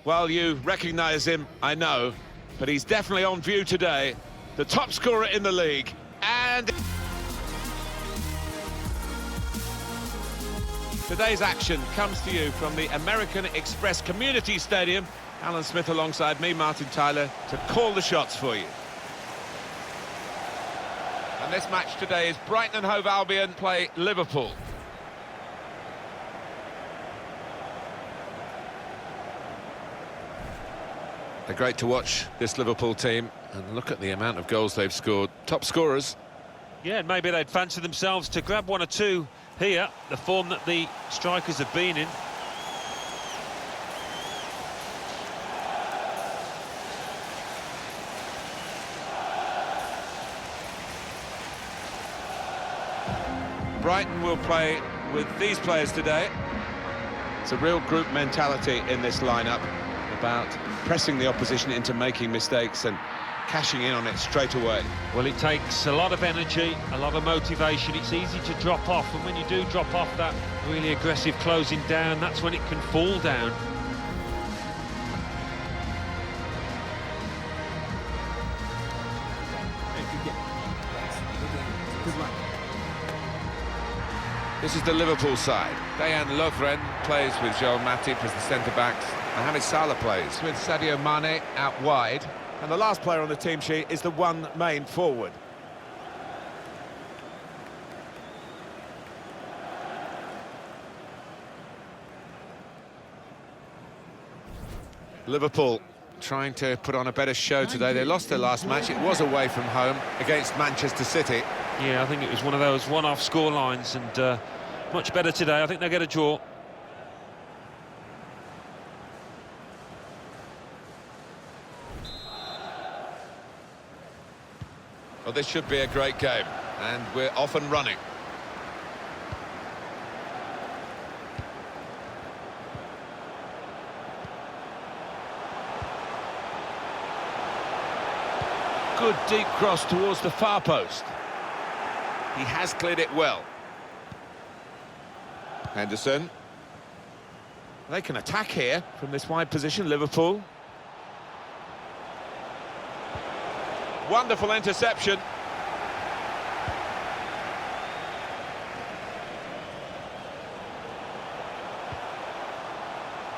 Well, you recognise him, I know, but he's definitely on view today. The top scorer in the league, and today's action comes to you from the American Express Community Stadium. Alan Smith alongside me, Martin Tyler, to call the shots for you. And this match today is Brighton and Hove Albion play Liverpool. They're great to watch, this Liverpool team, and look at the amount of goals they've scored. Top scorers. Yeah, and maybe they'd fancy themselves to grab one or two here, the form that the strikers have been in. Brighton will play with these players today. It's a real group mentality in this lineup, about pressing the opposition into making mistakes and cashing in on it straight away. Well, it takes a lot of energy, a lot of motivation. It's easy to drop off, and when you do drop off that really aggressive closing down, that's when it can fall down. This is the Liverpool side. Dejan Lovren plays with Joel Matip as the centre-backs. Mohamed Salah plays with Sadio Mane out wide. And the last player on the team sheet is the one main forward. Liverpool trying to put on a better show today. They lost their last match. It was away from home against Manchester City. Yeah, I think it was one of those one-off score lines, and much better today. I think they'll get a draw. Well, this should be a great game, and we're off and running. Good deep cross towards the far post. He has cleared it well. Henderson. They can attack here from this wide position, Liverpool. Wonderful interception.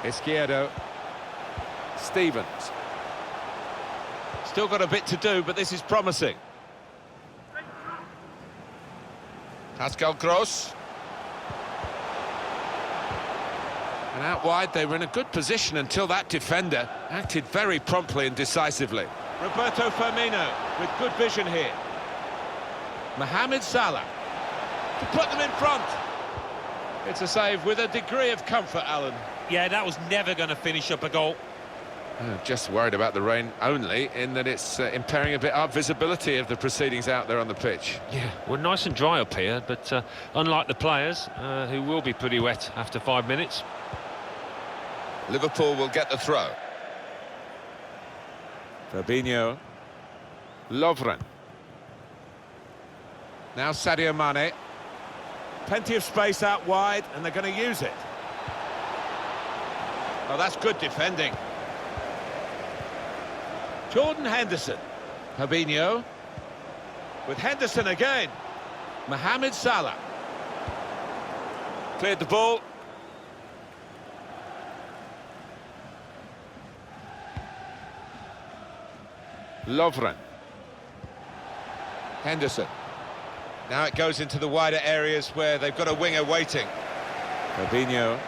Izquierdo. Stevens. Still got a bit to do, but this is promising. Pascal Gross. And out wide, they were in a good position until that defender acted very promptly and decisively. Roberto Firmino with good vision here. Mohamed Salah to put them in front. It's a save with a degree of comfort, Alan. Yeah, that was never going to finish up a goal. Just worried about the rain only, in that it's impairing a bit our visibility of the proceedings out there on the pitch. Yeah, we're nice and dry up here, but unlike the players, who will be pretty wet after 5 minutes. Liverpool will get the throw. Fabinho. Lovren. Now Sadio Mane. Plenty of space out wide, and they're going to use it. Oh, that's good defending. Jordan Henderson. Fabinho. With Henderson again. Mohamed Salah. Cleared the ball. Lovren. Henderson. Now it goes into the wider areas where they've got a winger waiting. Fabinho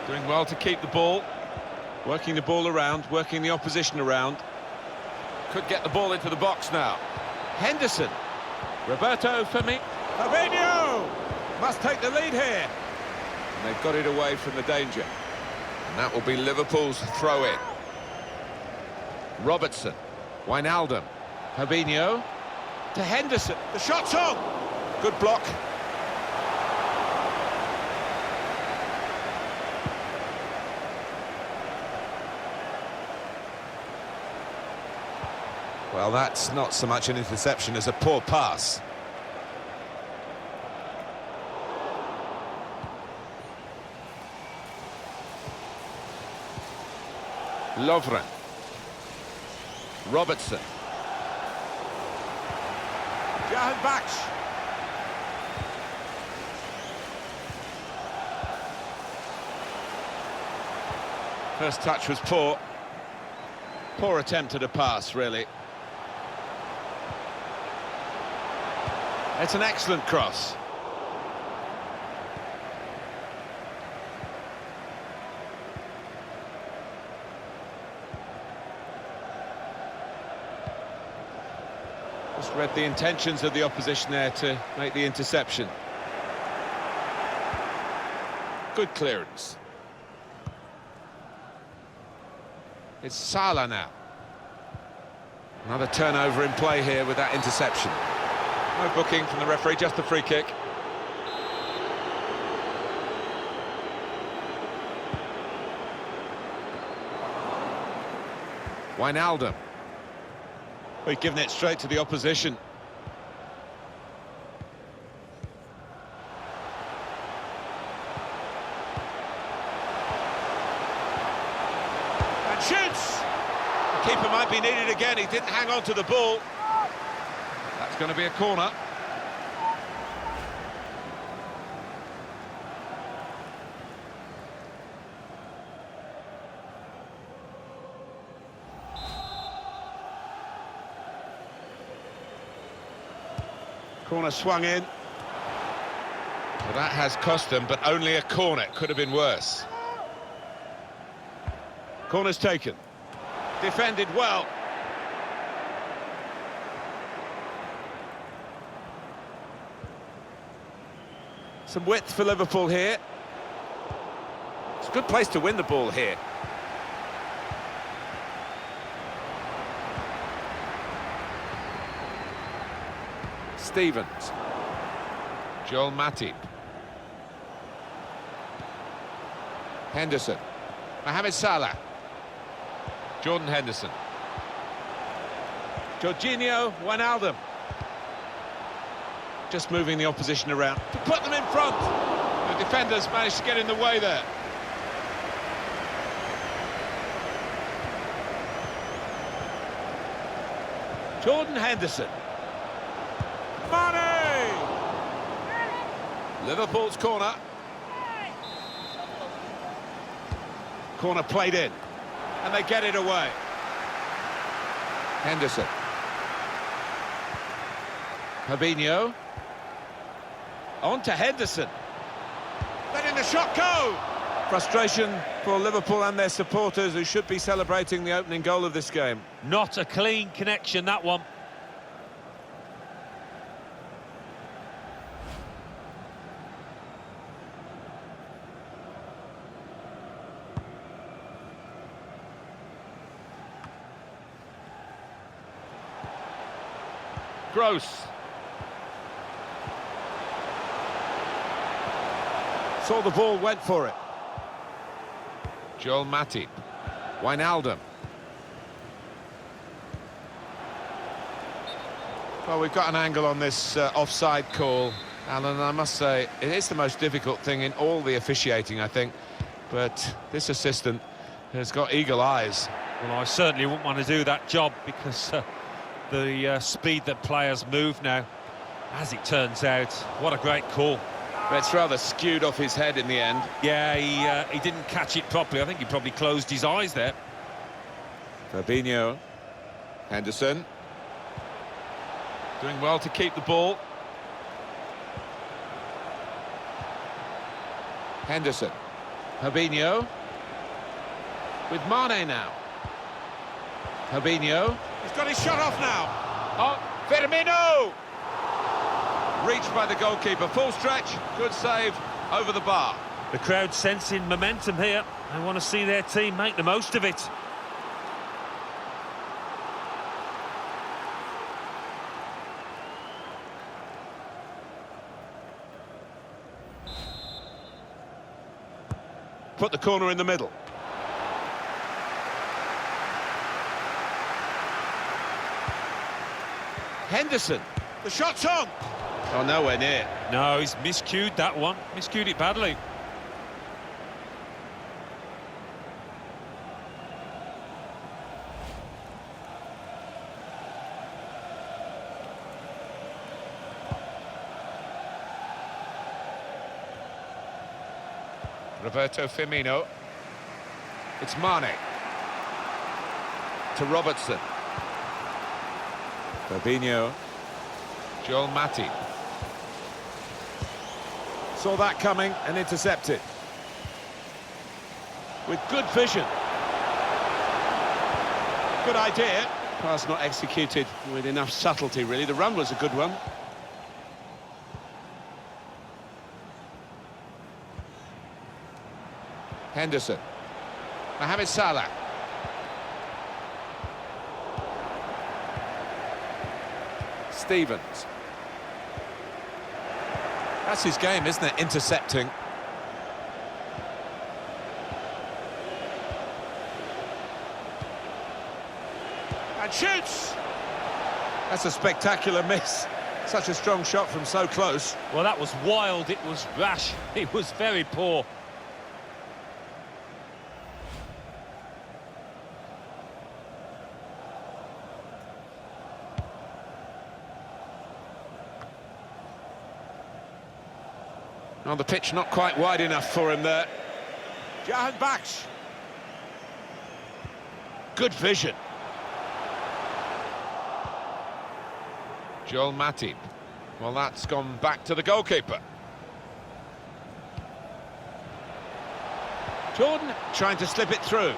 doing well to keep the ball. Working the ball around, working the opposition around. Could get the ball into the box now. Henderson. Roberto Firmino. Fabinho must take the lead here. And they've got it away from the danger. And that will be Liverpool's throw-in. Robertson. Wijnaldum. Fabinho. To Henderson. The shot's on. Good block. Well, that's not so much an interception as a poor pass. Lovren. Robertson. Jahan Baksh. First touch was poor. Poor attempt at a pass, really. It's an excellent cross. Just read the intentions of the opposition there to make the interception. Good clearance. It's Salah now. Another turnover in play here with that interception. No booking from the referee, just the free kick. Wijnaldum. We've given it straight to the opposition. And shoots! The keeper might be needed again, he didn't hang on to the ball. That's going to be a corner. Corner swung in. Well, that has cost them, but only a corner. It could have been worse. Corner's taken. Defended well. Some width for Liverpool here. It's a good place to win the ball here. Stevens. Joel Matip. Henderson. Mohamed Salah. Jordan Henderson. Jorginho Wijnaldum. Just moving the opposition around to put them in front. The defenders managed to get in the way there. Jordan Henderson. Mane! Liverpool's corner. Corner played in. And they get it away. Henderson. Fabinho. On to Henderson. Letting the shot go! Frustration for Liverpool and their supporters, who should be celebrating the opening goal of this game. Not a clean connection, that one. Gross. Saw the ball, went for it. Joel Matip. Wijnaldum. Well, we've got an angle on this offside call, Alan, I must say, it is the most difficult thing in all the officiating, I think. But this assistant has got eagle eyes. Well, I certainly wouldn't want to do that job because the speed that players move now, as it turns out, what a great call. It's rather skewed off his head in the end. Yeah, he didn't catch it properly. I think he probably closed his eyes there. Fabinho. Henderson. Doing well to keep the ball. Henderson. Fabinho. With Mane now. Fabinho. He's got his shot off now. Oh, Firmino! Reached by the goalkeeper. Full stretch. Good save over the bar. The crowd sensing momentum here. They want to see their team make the most of it. Put the corner in the middle. Henderson. The shot's on. Oh, nowhere near. No, he's miscued that one. Miscued it badly. Roberto Firmino. It's Mane. To Robertson. Fabinho. Joel Matip. Saw that coming and intercepted. With good vision. Good idea. Pass not executed with enough subtlety, really. The run was a good one. Henderson. Mohamed Salah. Stevens. That's his game, isn't it? Intercepting. And shoots! That's a spectacular miss. Such a strong shot from so close. Well, that was wild, it was rash, it was very poor. On the pitch, not quite wide enough for him there. Jahan Baksh. Good vision. Joel Matip. Well, that's gone back to the goalkeeper. Jordan trying to slip it through.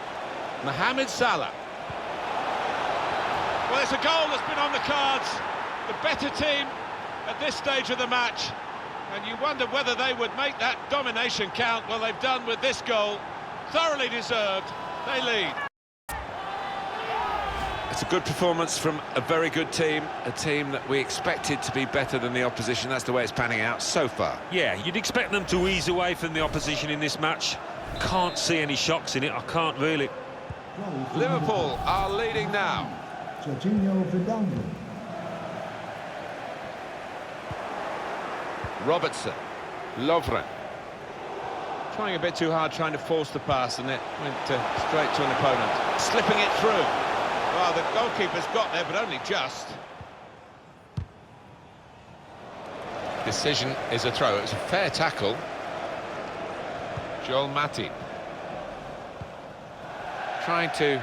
Mohamed Salah. Well, it's a goal that's been on the cards. The better team at this stage of the match. And you wonder whether they would make that domination count. Well, they've done with this goal. Thoroughly deserved. They lead. It's a good performance from a very good team. A team that we expected to be better than the opposition. That's the way it's panning out so far. Yeah, you'd expect them to ease away from the opposition in this match. Can't see any shocks in it, I can't really. Liverpool are leading now. Robertson. Lovren. Trying a bit too hard, trying to force the pass, and it went straight to an opponent. Slipping it through. Well, the goalkeeper's got there, but only just. Decision is a throw. It was a fair tackle. Joel Matip. Trying to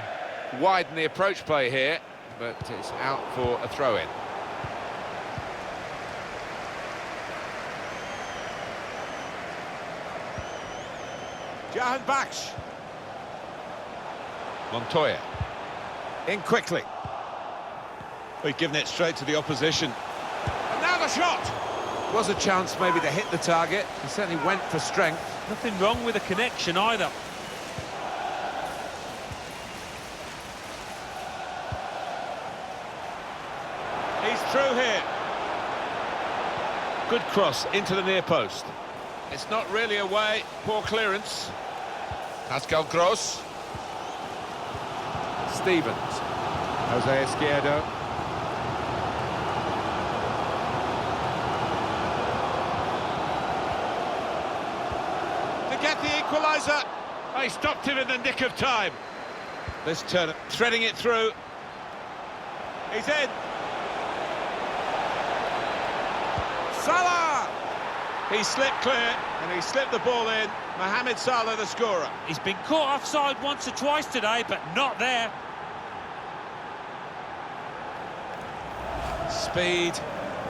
widen the approach play here, but it's out for a throw-in. Jahan Baksh. Montoya. In quickly. We've given it straight to the opposition. And now the shot! Was a chance maybe to hit the target. He certainly went for strength. Nothing wrong with the connection either. He's through here. Good cross into the near post. It's not really away. Poor clearance. Pascal Gross. Stevens. Jose Izquierdo. To get the equaliser. Oh, he stopped him in the nick of time. This turn, threading it through. He's in. Salah! He slipped clear, and he slipped the ball in. Mohamed Salah, the scorer. He's been caught offside once or twice today, but not there. Speed,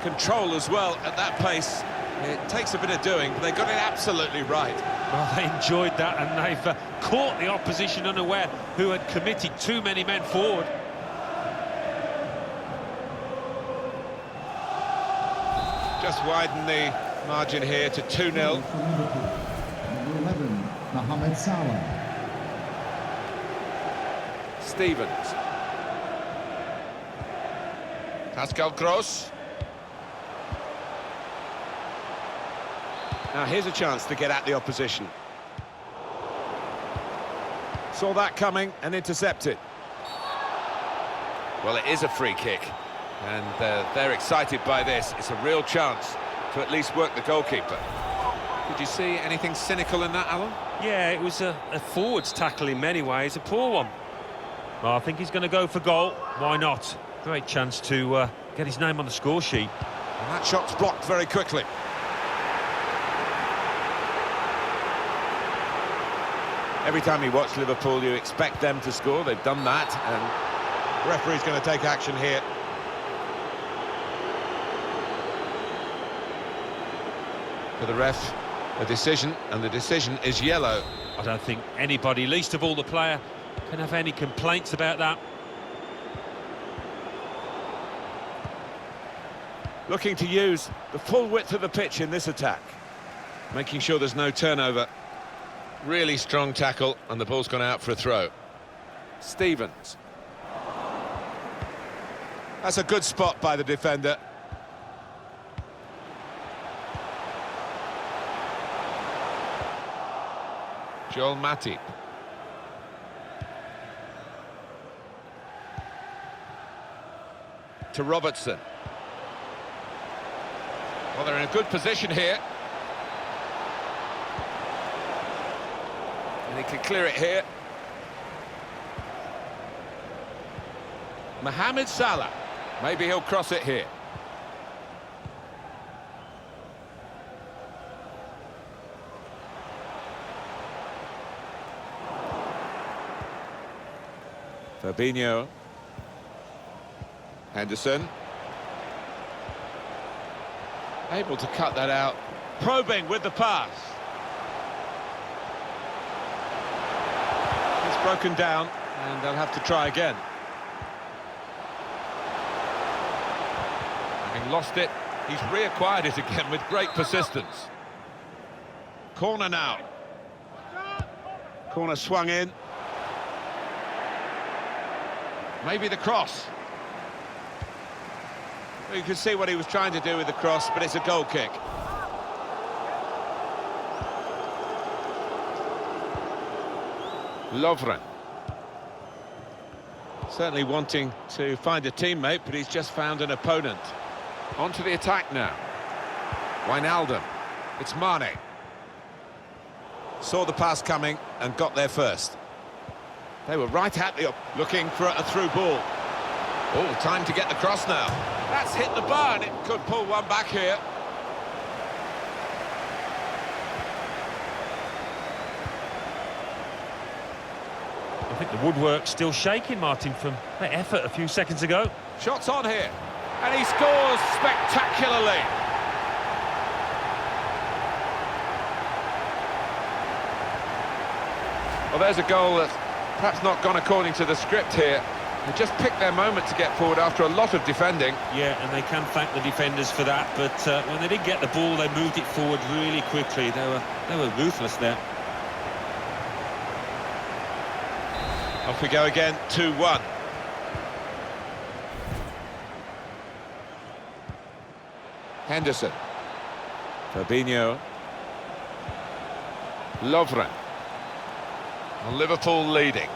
control as well at that pace. It takes a bit of doing, but they got it absolutely right. Well, they enjoyed that, and they've caught the opposition unaware, who had committed too many men forward. Just widen the margin here to 2-0. Number 11, Mohamed Salah. Stevens. Pascal Gross. Now here's a chance to get at the opposition. Saw that coming and intercepted. Well, it is a free kick, and they're excited by this. It's a real chance to at least work the goalkeeper. Did you see anything cynical in that, Alan? Yeah, it was a forwards tackle in many ways, a poor one. Well, I think he's going to go for goal. Why not? Great chance to get his name on the score sheet. And that shot's blocked very quickly. Every time you watch Liverpool, you expect them to score. They've done that, and the referee's going to take action here. For the ref, a decision, and the decision is yellow. I don't think anybody, least of all the player, can have any complaints about that. Looking to use the full width of the pitch in this attack. Making sure there's no turnover. Really strong tackle, and the ball's gone out for a throw. Stevens. That's a good spot by the defender. Joel Matip. To Robertson. Well, they're in a good position here. And he can clear it here. Mohamed Salah. Maybe he'll cross it here. Fabinho. Henderson. Able to cut that out. Probing with the pass. It's broken down, and they'll have to try again. Having lost it, he's reacquired it again with great persistence. Corner now. Corner swung in. Maybe the cross. You can see what he was trying to do with the cross, but it's a goal kick. Lovren. Certainly wanting to find a teammate, but he's just found an opponent. On to the attack now. Wijnaldum. It's Mane. Saw the pass coming and got there first. They were right at the looking for a through ball. Oh, time to get the cross now. That's hit the bar, and it could pull one back here. I think the woodwork's still shaking, Martin, from that effort a few seconds ago. Shots on here, and he scores spectacularly. Well, there's a goal that's perhaps not gone according to the script here. They just picked their moment to get forward after a lot of defending. Yeah, and they can thank the defenders for that, but when they did get the ball, they moved it forward really quickly. They were ruthless there. Off we go again, 2-1. Henderson. Fabinho. Lovren. Well, Liverpool leading,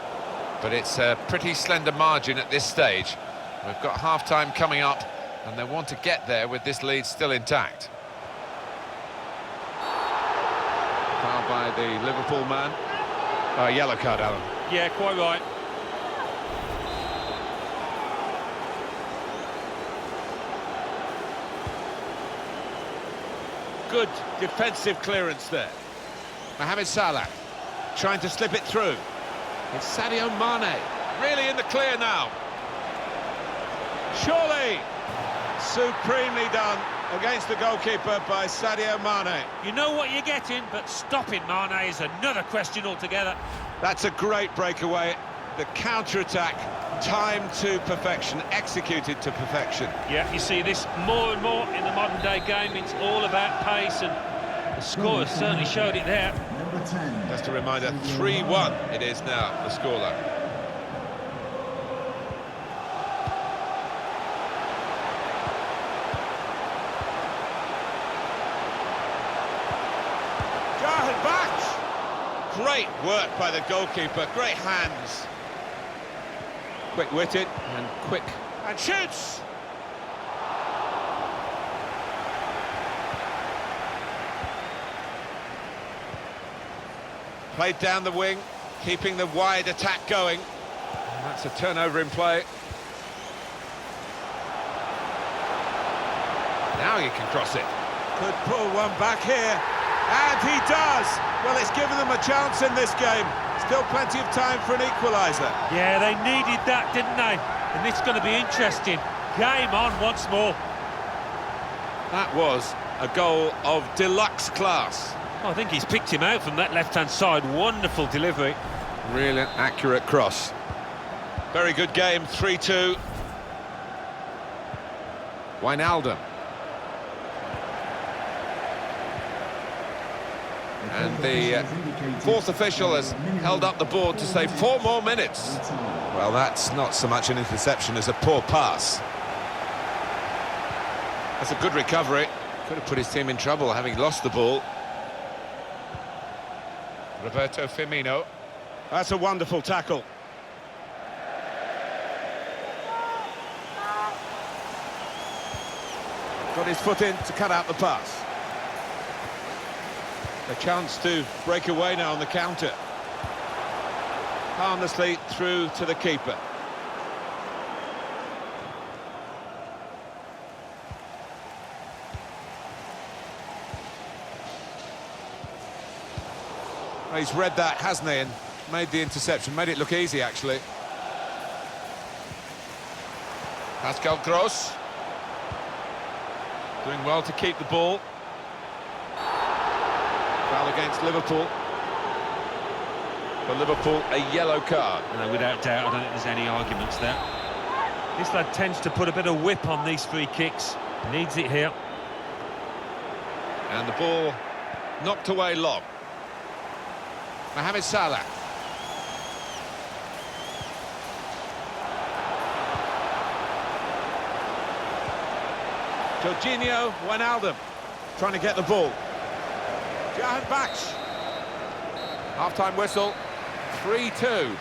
but it's a pretty slender margin at this stage. We've got half-time coming up, and they want to get there with this lead still intact. Foul by the Liverpool man. Yellow card, Alan. Yeah, quite right. Good defensive clearance there. Mohamed Salah trying to slip it through. It's Sadio Mane, really in the clear now. Surely, supremely done against the goalkeeper by Sadio Mane. You know what you're getting, but stopping Mane is another question altogether. That's a great breakaway. The counter-attack, timed to perfection, executed to perfection. Yeah, you see this more and more in the modern-day game. It's all about pace, and the score has certainly showed it there. Number 10. Just a reminder, 3-1 it is now, the scoreline. Jarhead back! Great work by the goalkeeper, great hands. Quick-witted and quick, and shoots! Played down the wing, keeping the wide attack going. And that's a turnover in play. Now you can cross it. Could pull one back here. And he does! Well, it's given them a chance in this game. Still plenty of time for an equaliser. Yeah, they needed that, didn't they? And it's going to be interesting. Game on once more. That was a goal of deluxe class. I think he's picked him out from that left-hand side. Wonderful delivery. Really accurate cross. Very good game, 3-2. Wijnaldum. And the fourth official has held up the board to say 4 more minutes. Well, that's not so much an interception as a poor pass. That's a good recovery. Could have put his team in trouble having lost the ball. Roberto Firmino. That's a wonderful tackle. Got his foot in to cut out the pass. A chance to break away now on the counter. Harmlessly through to the keeper. Well, he's read that, hasn't he, and made the interception, made it look easy, actually. Pascal Gross. Doing well to keep the ball. Foul against Liverpool. For Liverpool, a yellow card. No, without doubt, I don't think there's any arguments there. This lad tends to put a bit of whip on these free kicks. Needs it here. And the ball knocked away long. Mohamed Salah. Jorginho Wijnaldum trying to get the ball. Johan Bach. Half-time whistle. 3-2.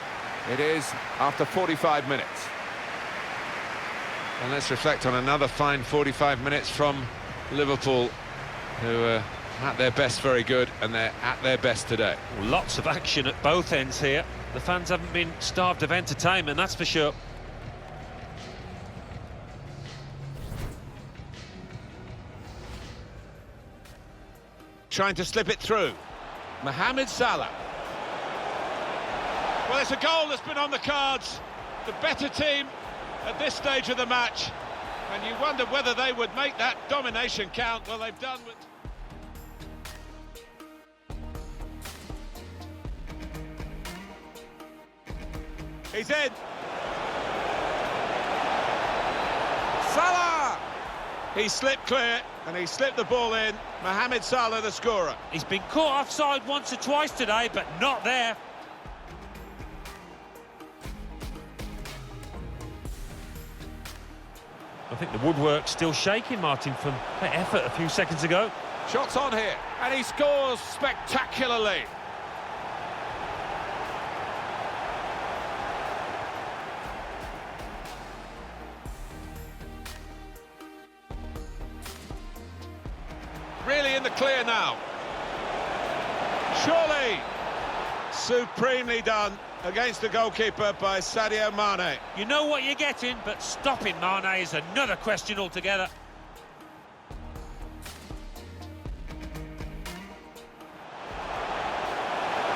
It is after 45 minutes. And let's reflect on another fine 45 minutes from Liverpool, who are at their best very good, and they're at their best today. Lots of action at both ends here. The fans haven't been starved of entertainment, that's for sure. Trying to slip it through. Mohamed Salah. Well, it's a goal that's been on the cards. The better team at this stage of the match. And you wonder whether they would make that domination count. Well, they've done with... He's in. Salah! He slipped clear, and he slipped the ball in. Mohamed Salah, the scorer. He's been caught offside once or twice today, but not there. I think the woodwork's still shaking, Martin, from that effort a few seconds ago. Shots on here, and he scores spectacularly. Really in the clear now. Surely. Supremely done against the goalkeeper by Sadio Mane. You know what you're getting, but stopping Mane is another question altogether.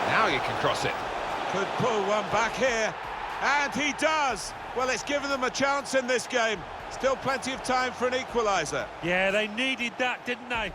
Now you can cross it. Could pull one back here. And he does. Well, it's given them a chance in this game. Still plenty of time for an equaliser. Yeah, they needed that, didn't they?